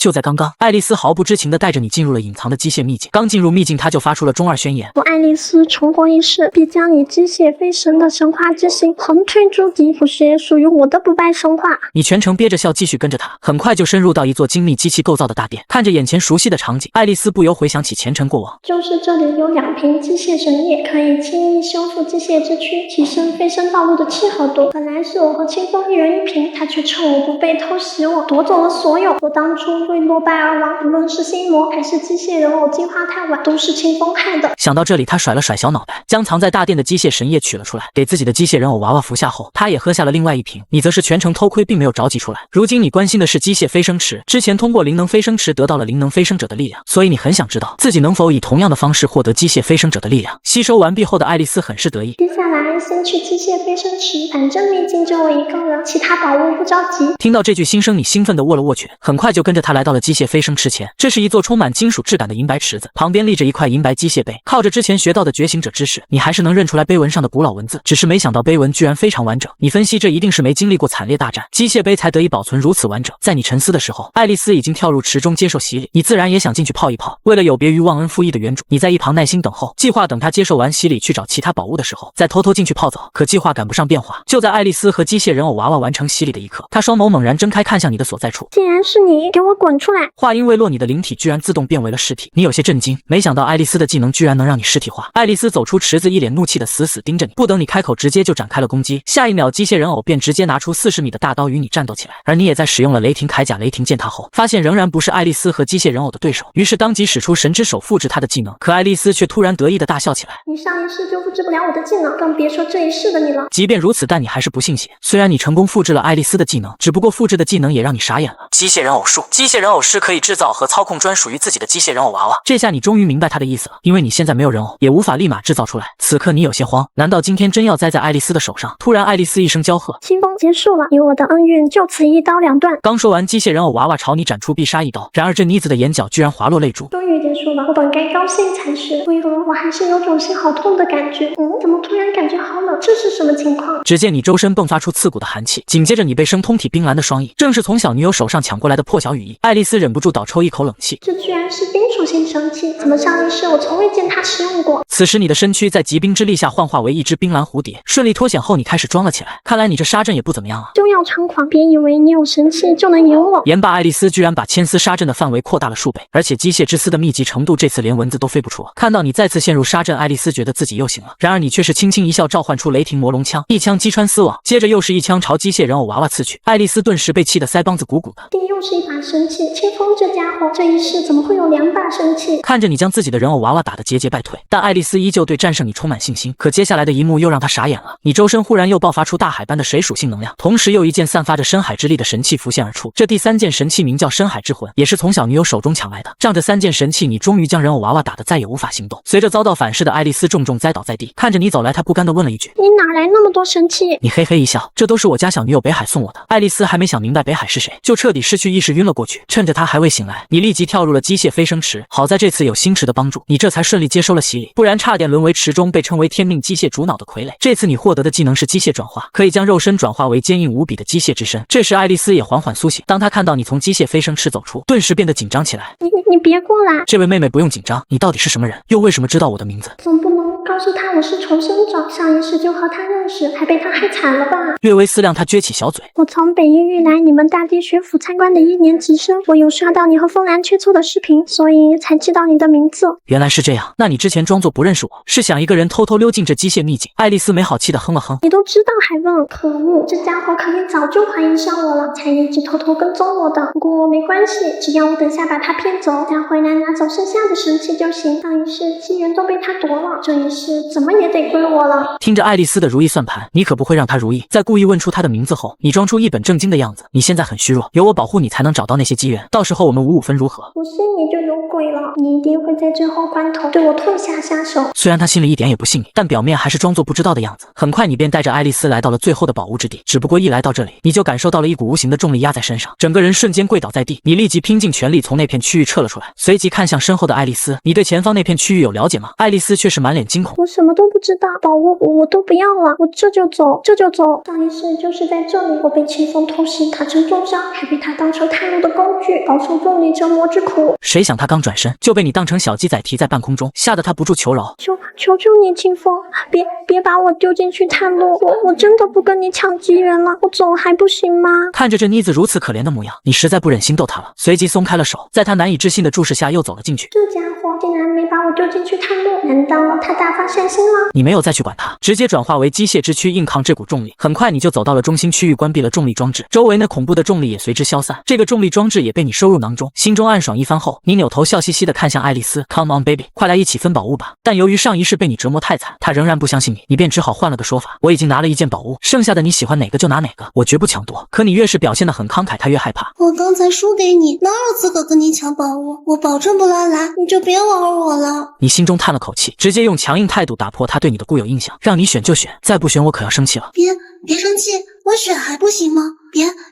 就在刚刚，爱丽丝毫不知情地带着你进入了隐藏的机械秘境。刚进入秘境，她就发出了中二宣言：我爱丽丝重活一世，必将以机械飞升的神话之心横推诸敌，谱写属于我的不败神话。你全程憋着笑继续跟着她，很快就深入到一座精密机器构造的大殿。看着眼前熟悉的场景，爱丽丝不由回想起前尘过往。就是这里有2瓶机械神液，可以轻易修复机械之躯，提升飞升道路的契合度。本来是我和清风一人1瓶，他却趁我不备偷袭我，夺走了所有。我当初会落败而亡，无论是心魔还是机械人偶进化太晚，都是清风害的。想到这里，他甩了甩小脑袋，将藏在大殿的机械神液取了出来，给自己的机械人偶娃娃服下后，他也喝下了另外1瓶。你则是全程偷窥，并没有着急出来。如今你关心的是机械飞升池，之前通过灵能飞升池得到了灵能飞升者的力量，所以你很想知道自己能否以同样的方式获得机械飞升者的力量。吸收完毕后的爱丽丝很是得意，接下来先去机械飞升池，反正秘境就我一个人，其他宝物不着急。听到这句心声，你兴奋地握了握拳，很快就跟着他来到了机械飞升池前。这是一座充满金属质感的银白池子，旁边立着一块银白机械碑。靠着之前学到的觉醒者知识，你还是能认出来碑文上的古老文字，只是没想到碑文居然非常完整。你分析这一定是没经历过惨烈大战，机械碑才得以保存如此完整。在你沉思的时候，爱丽丝已经跳入池中接受洗礼，你自然也想进去泡一泡。为了有别于忘恩负义的原主，你在一旁耐心等候，计划等他接受完洗礼去找其他宝物的时候，再偷偷进去泡澡。可计划赶不上变化，就在爱丽丝和机械人偶娃娃完成洗礼的一刻，她双眸猛然睁开，看向你的所在处。竟然是你，给我滚出来！话音未落，你的灵体居然自动变为了尸体。你有些震惊，没想到爱丽丝的技能居然能让你尸体化。爱丽丝走出池子，一脸怒气的死死盯着你，不等你开口，直接就展开了攻击。下一秒，机械人偶便直接拿出40米的大刀与你战斗起来。而你也在使用了雷霆铠甲、雷霆剑塔后，发现仍然不是爱丽丝和机械人偶的对手，于是当即使出神之手复制她的技能。可爱丽丝却突然得意的大笑起来：你上一世就复制不了我的技能，更别说这一世的你了。即便如此，但你还是不信邪。虽然你成功复制了爱丽丝的技能，只不过复制的技能也让你傻眼了。机械人偶术，机械人偶师可以制造和操控专属于自己的机械人偶娃娃。这下你终于明白他的意思了，因为你现在没有人偶，也无法立马制造出来。此刻你有些慌，难道今天真要栽在爱丽丝的手上？突然，爱丽丝一声娇喝：清风结束了，与我的恩怨就此一刀两断。刚说完，机械人偶娃娃朝你斩出必杀一刀，然而这妮子的眼角居然滑落泪珠。终于结束了，我本该高兴才是，为何我还是有种心好痛的感觉？怎么突然感觉好冷？这是什么情况？只见你周身迸发出刺骨的寒气，紧接着你被生通体冰蓝的双翼，正是从小女友手上抢过来的破晓羽翼。爱丽丝忍不住倒抽一口冷气，这居然是冰属性神器，怎么上一世我从未见它使用过？此时你的身躯在极冰之力下幻化为一只冰蓝蝴蝶，顺利脱险后你开始装了起来。看来你这杀阵也不怎么样啊！就要猖狂，别以为你有神器就能赢我！言罢，爱丽丝居然把千丝杀阵的范围扩大了数倍，而且机械之丝的密集程度这次连蚊子都飞不出啊！看到你再次陷入杀阵，爱丽丝觉得自己又醒了，然而你却是轻轻一笑，召唤出雷霆魔龙枪，一枪击穿丝网，接着又是一枪朝机械人偶娃娃刺去。爱丽丝顿时被气得腮帮子鼓鼓的。又是一把神器，清风这家伙这一世怎么会有2把神器？看着你将自己的人偶娃娃打得节节败退，但爱丽丝依旧对战胜你充满信心。可接下来的一幕又让她傻眼了，你周身忽然又爆发出大海般的水属性能量，同时又一件散发着深海之力的神器浮现而出。这第3件神器名叫深海之魂，也是从小女友手中抢来的。仗着3件神器，你终于将人偶娃娃打得再也无法行动。随着遭到反噬的爱丽丝重重栽倒在地，看着你走来，她不甘地问了一句：你哪来那么多神器？你嘿嘿一笑，这都是我家小女友北海送我的。爱丽丝还没想明白北海是谁，就彻底失去意识晕了过去。趁着她还未醒来，你立即跳入了机械飞升池。好在这次有星池的帮助，你这才顺利接收了洗礼，不然差点沦为池中被称为天命机械主脑的傀儡。这次你获得的技能是机械转化，可以将肉身转化为坚硬无比的机械之身。这时爱丽丝也缓缓苏醒，当她看到你从机械飞升池走出，顿时变得紧张起来。你别过来！这位妹妹不用紧张，你到底是什么人？又为什么知道我的名字？总不能告诉他我是重生者，上一世就和他认识，还被他害惨了吧？略微思量，她撅起小嘴。我从北一域来你们大地学府参观的1年级生，我有刷到你和风兰切磋的视频，所以才知道你的名字。原来是这样，那你之前装作不认识我，是想一个人偷偷溜进这机械秘境？爱丽丝没好气的哼了哼。你都知道还问？可恶，这家伙肯定早就怀疑上我了，才一直偷偷跟踪我的。不过没关系，只要我等下把他骗走，再回来拿走剩下的神器就行。上一世机缘都被他夺了，这一世怎么也得归我了。听着爱丽丝的如意算盘，你可不会让她如意。在故意问出她的名字后，你装出一本正经的样子。你现在很虚弱，有我保护你才能找到那些机缘，到时候我们5-5分如何？我心里就有鬼了，你一定会在最后关头对我痛下杀手。虽然他心里一点也不信你，但表面还是装作不知道的样子。很快你便带着爱丽丝来到了最后的宝物之地，只不过一来到这里，你就感受到了一股无形的重力压在身上，整个人瞬间跪倒在地。你立即拼尽全力从那片区域撤了出来，随即看向身后的爱丽丝：你对前方那片区域有了解吗？爱丽丝却是满脸惊恐：我什么都不知道，宝物我都不要了，我这就走。上一世就是在这里，我被清风偷袭，打成重伤，还被他当成探路的工具，饱受重力折磨之苦。谁想他刚转身就被你当成小鸡仔提在半空中，吓得他不住求饶。求求你，清风，别把我丢进去探路，我真的不跟你抢机缘了，我走还不行吗？看着这妮子如此可怜的模样，你实在不忍心逗她了，随即松开了手，在她难以置信的注视下又走了进去。这家伙竟然没把我丢进去探路，难道他大发善心了？你没有再去管他，直接转化为机械之躯硬抗这股重力。很快你就走到了中心区域，关闭了重力装置，周围那恐怖的重力也随之消散。这个重力装置也被你收入囊中，心中暗爽一番后，你扭头笑嘻嘻地看向爱丽丝 ，Come on baby， 快来一起分宝物吧。但由于上一世被你折磨太惨，他仍然不相信你，你便只好换了个说法，我已经拿了一件宝物，剩下的你喜欢哪个就拿哪个，我绝不抢夺。可你越是表现得很慷慨，他越害怕。我刚才输给你，哪有资格跟你抢宝物？我保证不乱来，你就别玩我了。你心中叹了口气，直接用强硬态度打破他对你的固有印象，让你选就选，再不选我可要生气了。别生气，我选还不行吗？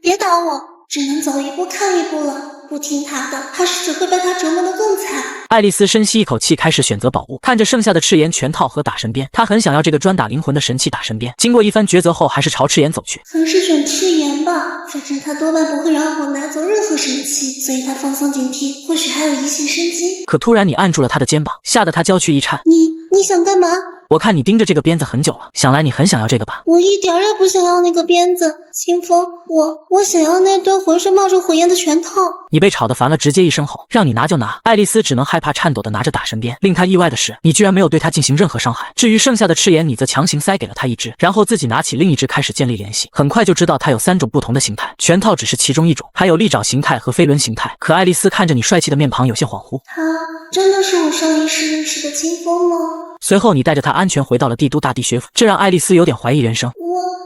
别打我，只能走一步看一步了。不听他的，怕是只会被他折磨得更惨。爱丽丝深吸一口气，开始选择宝物，看着剩下的赤炎拳套和打神鞭，她很想要这个专打灵魂的神器打神鞭。经过一番抉择后，还是朝赤炎走去。还是选赤炎吧，反正他多半不会让我拿走任何神器，所以他放松警惕，或许还有一线生机。可突然你按住了他的肩膀，吓得他娇躯一颤。你想干嘛？我看你盯着这个鞭子很久了，想来你很想要这个吧？我一点也不想要那个鞭子，清风，我想要那对浑身冒着火焰的拳套。你被吵得烦了，直接一声吼，让你拿就拿。爱丽丝只能害怕颤抖地拿着打神鞭，令她意外的是，你居然没有对她进行任何伤害。至于剩下的赤炎，你则强行塞给了她一只，然后自己拿起另一只开始建立联系。很快就知道它有3种不同的形态，拳套只是其中一种，还有利爪形态和飞轮形态。可爱丽丝看着你帅气的面庞有些恍惚，他真的是我上一世认识的清风吗？随后你带着他安全回到了帝都大地学府，这让爱丽丝有点怀疑人生。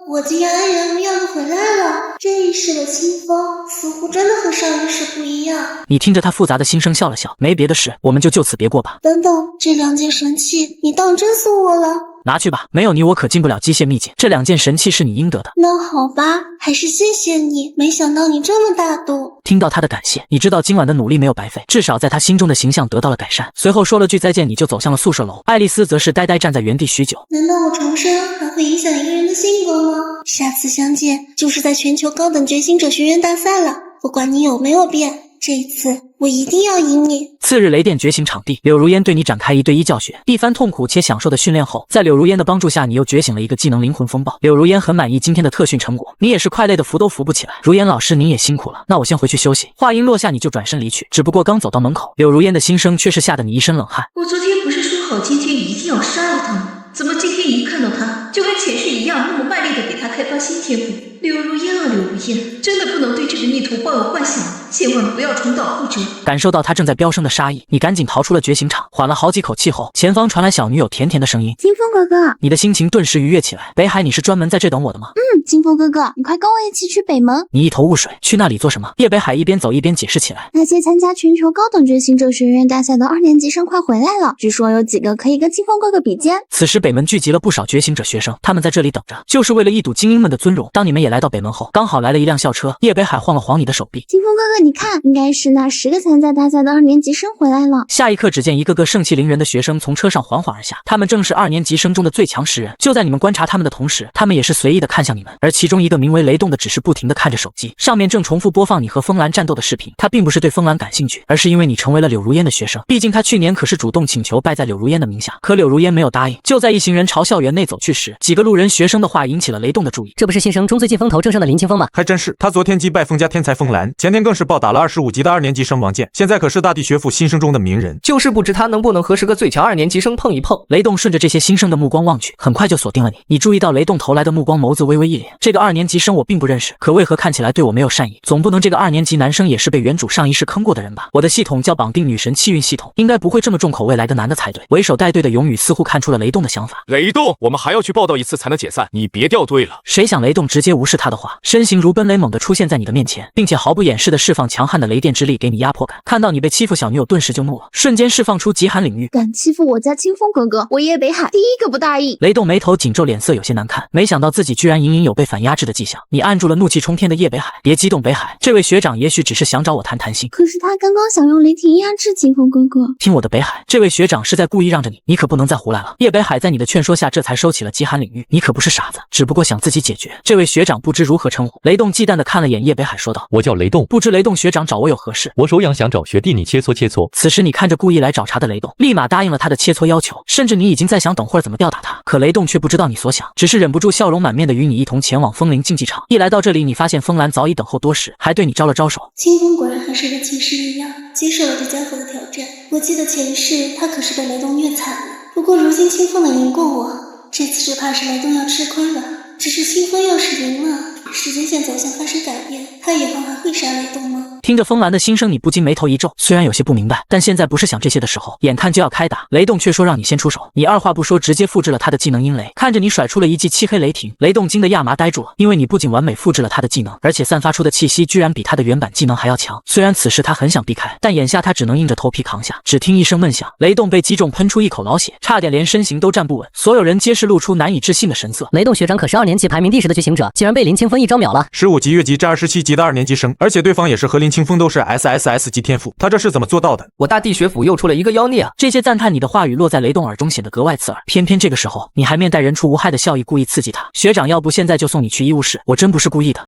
我竟然安然无恙的回来了，这一世的清风似乎真的和上一世不一样。你听着他复杂的心声笑了笑，没别的事，我们就此别过吧。等等，这2件神器你当真送我了？拿去吧，没有你我可进不了机械秘境，这2件神器是你应得的。那好吧，还是谢谢你，没想到你这么大度。听到他的感谢，你知道今晚的努力没有白费，至少在他心中的形象得到了改善。随后说了句再见，你就走向了宿舍楼。爱丽丝则是呆呆站在原地许久。难道我重生还会影响一个人的性格吗？下次相见就是在全球高等觉醒者学院大赛了，不管你有没有变，这一次我一定要赢你。次日雷电觉醒场地，柳如烟对你展开1对1教学。一番痛苦且享受的训练后，在柳如烟的帮助下，你又觉醒了一个技能灵魂风暴。柳如烟很满意今天的特训成果，你也是快累的扶都扶不起来。如烟老师您也辛苦了，那我先回去休息。话音落下，你就转身离去。只不过刚走到门口，柳如烟的心声却是吓得你一身冷汗。我昨天不是说好今天一定要杀了他吗？怎么今天一看到他就跟前世一样，那么卖力的给他开发新天赋？柳如烟啊，柳如烟，真的不能对这个逆徒抱有幻想，千万不要重蹈覆辙。感受到他正在飙升的杀意，你赶紧逃出了觉醒场。缓了好几口气后，前方传来小女友甜甜的声音：清风哥哥。你的心情顿时愉悦起来。北海，你是专门在这等我的吗？清风哥哥，你快跟我一起去北门。你一头雾水，去那里做什么？叶北海一边走一边解释起来。那些参加全球高等觉醒者学院大赛的2年级生快回来了，据说有几个可以跟清风哥哥比肩。此时北门聚集了不少觉醒者学生，他们在这里等着，就是为了一睹精英们的尊荣。当你们也来到北门后，刚好来了一辆校车。叶北海晃了晃你的手臂，清风哥哥，你看，应该是那10个参加大赛的2年级生回来了。下一刻，只见一个个盛气凌人的学生从车上缓缓而下，他们正是2年级生中的最强10人。就在你们观察他们的同时，他们也是随意的看向你们，而其中一个名为雷动的只是不停的看着手机，上面正重复播放你和风兰战斗的视频。他并不是对风兰感兴趣，而是因为你成为了柳如烟的学生，毕竟他去年可是主动请求拜在柳如烟的名下，可柳如烟没有答应。就在一行人朝校园内走去时，几个路人学生的话引起了雷动的注意。这不是新生中最近风头正盛的林清风吗？还真是，他昨天击败风家天才风兰，前天更是暴打了25级的2年级生王健，现在可是大地学府新生中的名人。就是不知他能不能和10个最强2年级生碰一碰。雷动顺着这些新生的目光望去，很快就锁定了你。你注意到雷动投来的目光，眸子微微一咧。这个2年级生我并不认识，可为何看起来对我没有善意？总不能这个2年级男生也是被原主上一世坑过的人吧？我的系统叫绑定女神气运系统，应该不会这么重口味来个男的才对。为首带队的勇宇似乎看出了雷动的想法。雷动，我们还要去报道一次才能解散，你别掉队了。谁想雷动直接无视他的话，身形如奔雷猛地出现在你的面前，并且毫不掩饰地释放强悍的雷电之力给你压迫感。看到你被欺负，小女友顿时就怒了，瞬间释放出极寒领域。敢欺负我家清风哥哥，我叶北海第一个不答应。雷动眉头紧皱，脸色有些难看，没想到自己居然隐隐有被反压制的迹象。你按住了怒气冲天的叶北海，别激动，北海，这位学长也许只是想找我谈谈心。可是他刚刚想用雷霆压制清风哥哥。听我的，北海，这位学长是在故意让着你，你可不能再胡来了。叶北海在你的劝说下，这才收起了极寒领域。你可不是傻子，只不过想自己解决。这位学长长不知如何称呼。雷动忌惮地看了眼叶北海，说道：“我叫雷动，不知雷动学长找我有何事？”我手痒想找学弟你切磋切磋。此时你看着故意来找茬的雷动，立马答应了他的切磋要求，甚至你已经在想等会儿怎么吊打他。可雷动却不知道你所想，只是忍不住笑容满面的与你一同前往风铃竞技场。一来到这里，你发现风兰早已等候多时，还对你招了招手。清风果然还是和前世一样，接受了这家伙的挑战。我记得前世他可是被雷动虐惨了，不过如今清风能赢过我，这次只怕是雷动要吃亏了。只是清风要是赢了，时间线走向发生改变，他以后还会杀雷动吗？听着风兰的心声，你不禁眉头一皱，虽然有些不明白，但现在不是想这些的时候。眼看就要开打，雷动却说让你先出手，你二话不说直接复制了他的技能阴雷。看着你甩出了一记漆黑雷霆，雷动惊得亚麻呆住了，因为你不仅完美复制了他的技能，而且散发出的气息居然比他的原版技能还要强。虽然此时他很想避开，但眼下他只能硬着头皮扛下。只听一声闷响，雷动被击中，喷出一口老血，差点连身形都站不稳。所有人皆是露出难以置信的神色。雷动学长可是2年级排名第10的觉醒者，竟然被林清风一招秒了。15级越级至27级的2年级生，而且对方也是和林清风都是 SSS 级天赋，他这是怎么做到的？我大地学府又出了一个妖孽啊！这些赞叹你的话语落在雷动耳中，显得格外刺耳。偏偏这个时候，你还面带人畜无害的笑意，故意刺激他。学长，要不现在就送你去医务室，我真不是故意的。